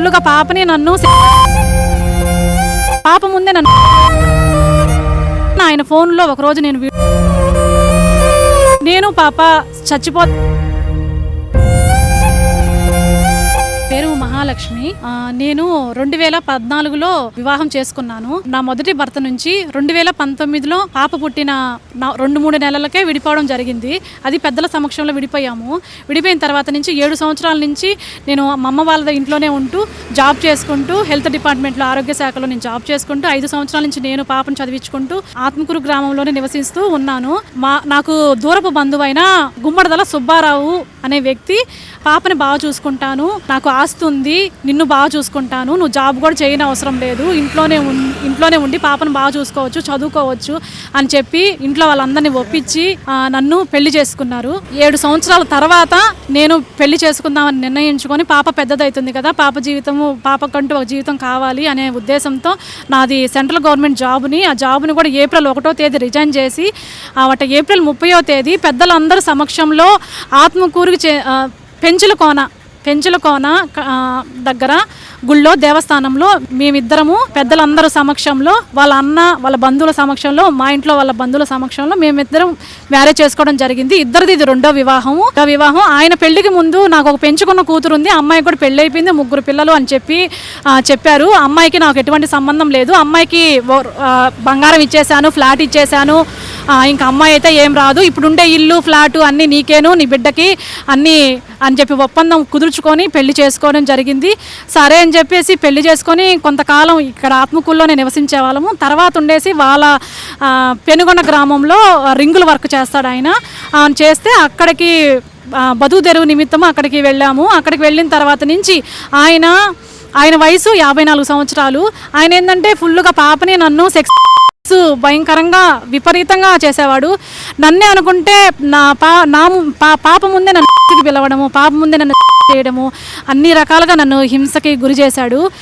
ఫుల్లుగా పాపని నన్ను పాప ముందే నన్ను ఆయన ఫోన్లో ఒకరోజు నేను పాప పేరు మహాలక్ష్మి. నేను 2014లో వివాహం చేసుకున్నాను. నా మొదటి భర్త నుంచి 2019లో పాప పుట్టిన 2-3 నెలలకే విడిపోవడం జరిగింది. అది పెద్దల సమక్షంలో విడిపోయాము. విడిపోయిన తర్వాత నుంచి 7 సంవత్సరాల నుంచి నేను మా అమ్మ వాళ్ళ ఇంట్లోనే ఉంటూ జాబ్ చేసుకుంటూ హెల్త్ డిపార్ట్మెంట్లో ఆరోగ్య శాఖలో నేను జాబ్ చేసుకుంటూ 5 సంవత్సరాల నుంచి నేను పాపను చదివించుకుంటూ ఆత్మకూరు గ్రామంలోనే నివసిస్తూ ఉన్నాను. నాకు దూరపు బంధువైన గుమ్మడిదల సుబ్బారావు అనే వ్యక్తి పాపని బాగా చూసుకుంటాను, నాకు ఆస్తి ఉంది, నిన్ను బాగా చూసుకుంటాను, నువ్వు జాబ్ కూడా చేయని అవసరం లేదు, ఇంట్లోనే ఉండి పాపను బాగా చూసుకోవచ్చు, చదువుకోవచ్చు అని చెప్పి ఇంట్లో వాళ్ళందరినీ ఒప్పించి నన్ను పెళ్లి చేసుకున్నారు. 7 సంవత్సరాల తర్వాత నేను పెళ్లి చేసుకుందామని నిర్ణయించుకొని పాప పెద్దదవుతుంది కదా, పాపకంటూ ఒక జీవితం కావాలి అనే ఉద్దేశంతో నాది సెంట్రల్ గవర్నమెంట్ ఆ జాబ్ని కూడా ఏప్రిల్ 1వ తేదీ రిజైన్ చేసి ఏప్రిల్ 30వ తేదీ పెద్దలందరి సమక్షంలో ఆత్మకూరుకి పెంచులకోన దగ్గర గుళ్ళో దేవస్థానంలో మేమిద్దరము పెద్దలందరూ సమక్షంలో వాళ్ళ బంధువుల సమక్షంలో మా ఇంట్లో వాళ్ళ బంధువుల సమక్షంలో మేమిద్దరం మ్యారేజ్ చేసుకోవడం జరిగింది. ఇద్దరిది ఇది రెండో వివాహం. ఆయన పెళ్లికి ముందు నాకు ఒక పెంచుకున్న కూతురు ఉంది, అమ్మాయి కూడా పెళ్లి అయిపోయింది, 3 పిల్లలు అని చెప్పారు. అమ్మాయికి నాకు ఎటువంటి సంబంధం లేదు, అమ్మాయికి బంగారం ఇచ్చేసాను, ఫ్లాట్ ఇచ్చేసాను, ఇంకా అమ్మాయి అయితే ఏం రాదు, ఇప్పుడుండే ఇల్లు ఫ్లాటు అన్నీ నీకేను నీ బిడ్డకి అన్నీ అని చెప్పి ఒప్పందం కుదుర్చుకొని పెళ్లి చేసుకోవడం జరిగింది. సరే అని చెప్పేసి పెళ్లి చేసుకొని కొంతకాలం ఇక్కడ ఆత్మకూరులోనే నివసించే వాళ్ళము. తర్వాత ఉండేసి వాళ్ళ పెనుగొండ గ్రామంలో రింగుల వర్క్ చేస్తాడు ఆయన. చేస్తే అక్కడికి బతుకు తెరువు నిమిత్తము అక్కడికి వెళ్ళాము. అక్కడికి వెళ్ళిన తర్వాత నుంచి ఆయన వయసు 54 సంవత్సరాలు. ఆయన ఏంటంటే ఫుల్గా పాపని నన్ను భయంకరంగా విపరీతంగా చేసేవాడు. నన్నే అనుకుంటే పాప ముందే నన్ను పిలవడము, పాప ముందే నన్ను చేయడము, అన్ని రకాలుగా నన్ను హింసకి గురి చేశాడు.